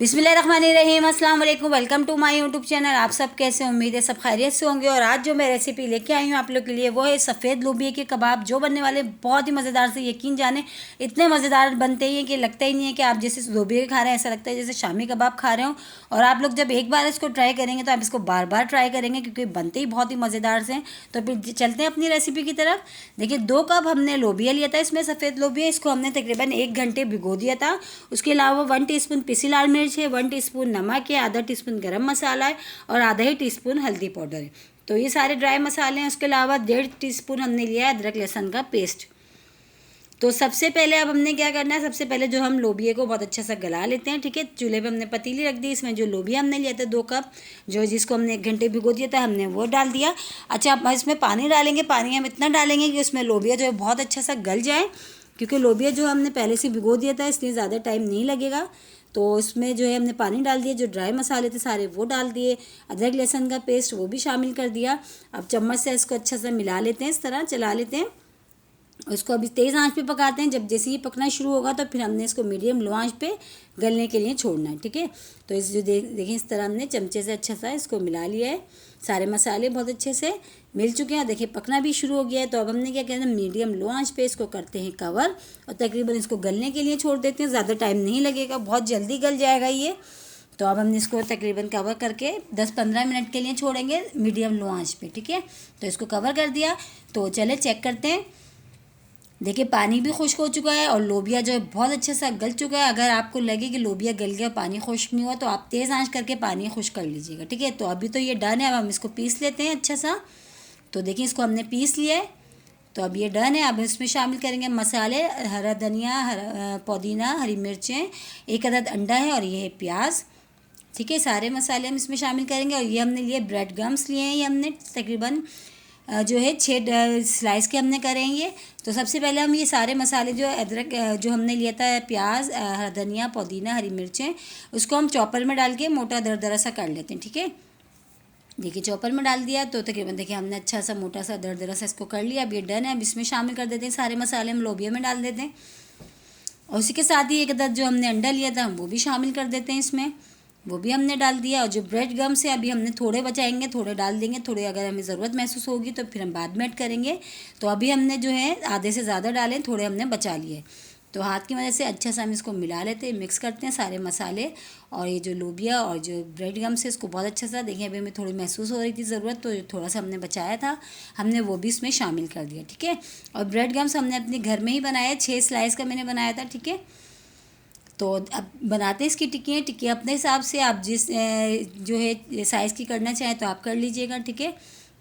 बिस्मिल्लाहिर्रहमानिर्रहीम, अस्सलाम वालेकुम। Welcome to my YouTube channel. आप सब कैसे, उम्मीद है सब खैरियत से होंगे। और आज जो मैं रेसिपी लेके आई हूँ आप लोग के लिए वो है सफ़ेद लोबिया के कबाब, जो बनने वाले बहुत ही मज़ेदार से, यकीन जाने इतने मज़ेदार बनते हैं कि लगता ही नहीं है कि आप जैसे लोबिया खा रहे हैं, ऐसा लगता है जैसे शामी कबाब खा रहे हो। और आप लोग जब एक बार इसको ट्राई करेंगे तो आप इसको बार बार ट्राई करेंगे, क्योंकि बनते ही बहुत ही मज़ेदार से हैं। तो फिर चलते हैं अपनी रेसिपी की तरफ। देखिए, 2 कप हमने लोबिया लिया था, इसमें सफ़ेद लोबिया, इसको हमने तकरीबन 1 घंटे भिगो दिया था। उसके अलावा 1 टीस्पून पिसी लाल मिर्च है, 1 टीस्पून नमक है, आधा टीस्पून गरम मसाला है और आधा ही टीस्पून हल्दी पाउडर है। तो ये सारे ड्राई मसाले हैं। उसके अलावा 1.5 टीस्पून हमने लिया है अदरक लहसुन का पेस्ट। तो सबसे पहले अब हमने क्या करना है, सबसे पहले जो हम लोबिया को बहुत अच्छा सा गला लेते हैं। ठीक है, चूल्हे पे हमने पतीली रख दी, इसमें जो लोबिया हमने लिया था 2 कप, जो जिसको हमने 1 घंटे भिगो दिया था, हमने वो डाल दिया। अच्छा, अब इसमें पानी डालेंगे। पानी हम इतना डालेंगे कि उसमें लोबिया जो है बहुत अच्छा सा गल जाए, क्योंकि लोबिया जो हमने पहले से भिगो दिया था, इसलिए ज़्यादा टाइम नहीं लगेगा। तो इसमें जो है हमने पानी डाल दिया, जो ड्राई मसाले थे सारे वो डाल दिए, अदरक लहसुन का पेस्ट वो भी शामिल कर दिया। अब चम्मच से इसको अच्छा सा मिला लेते हैं, इस तरह चला लेते हैं। उसको अभी तेज़ आंच पे पकाते हैं। जब जैसे ही पकना शुरू होगा तो फिर हमने इसको मीडियम लो आंच पे गलने के लिए छोड़ना है। ठीक है, तो इस जो देखिए इस तरह हमने चमचे से अच्छा सा इसको मिला लिया है। सारे मसाले बहुत अच्छे से मिल चुके हैं। देखिए पकना भी शुरू हो गया है। तो अब हमने क्या करना है, मीडियम लो आंच पे इसको करते हैं कवर और तकरीबन इसको गलने के लिए छोड़ देते हैं। ज़्यादा टाइम नहीं लगेगा, बहुत जल्दी गल जाएगा ये। तो अब हमने इसको तकरीबन कवर करके 10-15 मिनट के लिए छोड़ेंगे मीडियम लो आंच पे। ठीक है, तो इसको कवर कर दिया। तो चले चेक करते हैं। देखिए पानी भी खुश्क हो चुका है और लोबिया जो है बहुत अच्छा सा गल चुका है। अगर आपको लगे कि लोबिया गल गया, पानी खुश्क नहीं हुआ, तो आप तेज़ आंच करके पानी खुश्क कर लीजिएगा। ठीक है, तो अभी तो ये डन है। अब हम इसको पीस लेते हैं अच्छा सा। तो देखिए इसको हमने पीस लिया है। तो अब ये डन है। अब इसमें शामिल करेंगे मसाले, हरा धनिया, पुदीना, हरी मिर्चें, 1 अदद अंडा है और ये है प्याज। ठीक है, सारे मसाले हम इसमें शामिल करेंगे। और ये हमने लिए ब्रेड गम्स लिए हैं, ये हमने तकरीबन जो है 6 स्लाइस के हमने करेंगे। तो सबसे पहले हम ये सारे मसाले जो अदरक जो हमने लिया था, प्याज, हरा धनिया, पुदीना, हरी मिर्चें, उसको हम चॉपर में डाल के मोटा दरदरा सा कर लेते हैं। ठीक है, देखिए चॉपर में डाल दिया तो तकरीबन देखिए हमने अच्छा सा मोटा सा दरदरा सा इसको कर लिया। अब ये डन है। अब इसमें शामिल कर देते हैं सारे मसाले, हम लोबिया में डाल देते हैं। और उसी के साथ ही 1 अदद जो हमने अंडा लिया था हम वो भी शामिल कर देते हैं इसमें, वो भी हमने डाल दिया। और जो ब्रेड गम्स है अभी हमने थोड़े बचाएंगे, थोड़े डाल देंगे, थोड़े अगर हमें ज़रूरत महसूस होगी तो फिर हम बाद में ऐड करेंगे। तो अभी हमने जो है आधे से ज़्यादा डालें, थोड़े हमने बचा लिए। तो हाथ की मदद से अच्छा सा हम इसको मिला लेते हैं, मिक्स करते हैं सारे मसाले और ये जो लोबिया और जो ब्रेड गम्स है इसको बहुत अच्छा सा। देखिए अभी हमें थोड़ी महसूस हो रही थी ज़रूरत, तो थोड़ा सा हमने बचाया था, हमने वो भी इसमें शामिल कर दिया। ठीक है, और ब्रेड गम्स हमने अपने घर में ही बनाया, 6 स्लाइस का मैंने बनाया था। ठीक है, तो अब बनाते हैं इसकी टिक्कियाँ। टिक्की अपने हिसाब से आप जिस जो है साइज़ की करना चाहें तो आप कर लीजिएगा। ठीक है,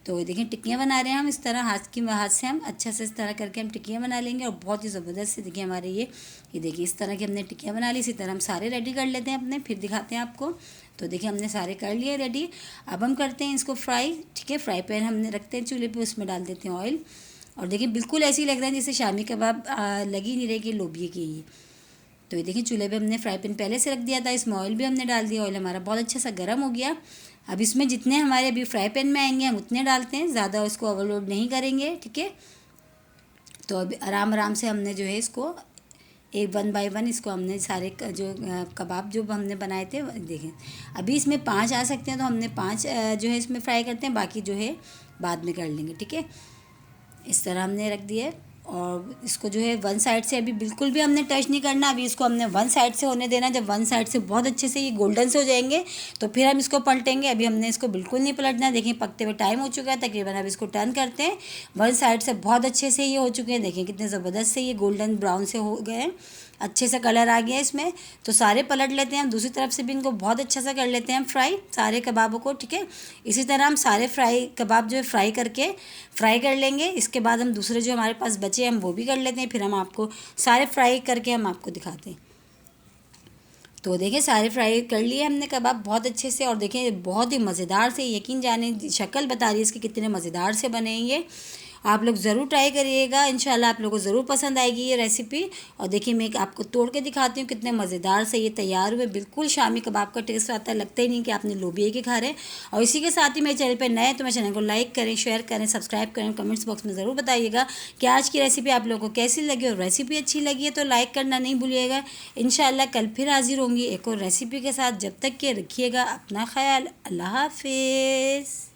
तो देखिए टिक्कियाँ बना रहे हैं हम इस तरह, हाथ से हम अच्छा से इस तरह करके हम टिक्कियाँ बना लेंगे। और बहुत ही ज़बरदस्त से देखिए हमारे ये देखिए इस तरह की हमने टिक्कियाँ बना ली। इसी तरह हम सारे रेडी कर लेते हैं अपने, फिर दिखाते हैं आपको। तो देखिए हमने सारे कर लिए रेडी। अब हम करते हैं इसको फ्राई। ठीक है, फ्राई पैन हमने रखते हैं चूल्हे पर, उसमें डाल देते हैं ऑयल। और देखिए बिल्कुल ऐसे ही लग रहा है जैसे शामी कबाब लगी नहीं रही कि लोबिया की ही। तो ये देखिए चूल्हे पे हमने फ्राई पैन पहले से रख दिया था, इसमें ऑयल भी हमने डाल दिया। ऑयल हमारा बहुत अच्छा सा गर्म हो गया। अब इसमें जितने हमारे अभी फ्राई पैन में आएंगे हम उतने डालते हैं, ज़्यादा उसको ओवरलोड नहीं करेंगे। ठीक है, तो अभी आराम आराम से हमने जो है इसको 1 बाय 1 इसको हमने सारे जो कबाब जो हमने बनाए थे देखें। अभी इसमें 5 आ सकते हैं, तो हमने 5 जो है इसमें फ्राई करते हैं, बाकी जो है बाद में कर लेंगे। ठीक है, इस तरह हमने रख दिया। और इसको जो है 1 साइड से अभी बिल्कुल भी हमने टच नहीं करना। अभी इसको हमने 1 साइड से होने देना। जब 1 साइड से बहुत अच्छे से ये गोल्डन से हो जाएंगे तो फिर हम इसको पलटेंगे। अभी हमने इसको बिल्कुल नहीं पलटना। देखिए पकते हुए टाइम हो चुका है तकरीबन। अब इसको टर्न करते हैं। 1 साइड से बहुत अच्छे से ये हो चुके हैं। देखिए कितने ज़बरदस्त से ये गोल्डन ब्राउन से हो गए हैं, अच्छे से कलर आ गया है इसमें। तो सारे पलट लेते हैं हम, दूसरी तरफ से भी इनको बहुत अच्छा सा कर लेते हैं हम फ्राई सारे कबाबों को। ठीक है, इसी तरह हम सारे कबाब जो है फ्राई कर लेंगे। इसके बाद हम दूसरे जो हमारे पास बचे हम वो भी कर लेते हैं, फिर हम आपको सारे फ्राई करके हम आपको दिखाते हैं। तो देखिए सारे फ्राई कर लिए हमने कबाब बहुत अच्छे से। और देखें बहुत ही मज़ेदार से, यकीन जाने शक्ल बता रही है इसकी कितने मज़ेदार से बने हैं ये। आप लोग ज़रूर ट्राई करिएगा, इंशाल्लाह आप लोगों को ज़रूर पसंद आएगी ये रेसिपी। और देखिए मैं आपको तोड़ के दिखाती हूँ कितने मज़ेदार से ये तैयार हुए, बिल्कुल शामी कबाब का टेस्ट आता है, लगता ही नहीं कि आपने लोबिया के खा रहे हैं। और इसी के साथ ही मेरे चैनल पर नए तो मेरे चैनल को लाइक करें, शेयर करें, सब्सक्राइब करें, कमेंट्स बॉक्स में ज़रूर बताइएगा कि आज की रेसिपी आप लोगों को कैसी लगी। और रेसिपी अच्छी लगी है तो लाइक करना नहीं भूलिएगा। इंशाल्लाह कल फिर हाजिर होंगी एक और रेसिपी के साथ। जब तक के रखिएगा अपना ख्याल। अल्लाह हाफिज़।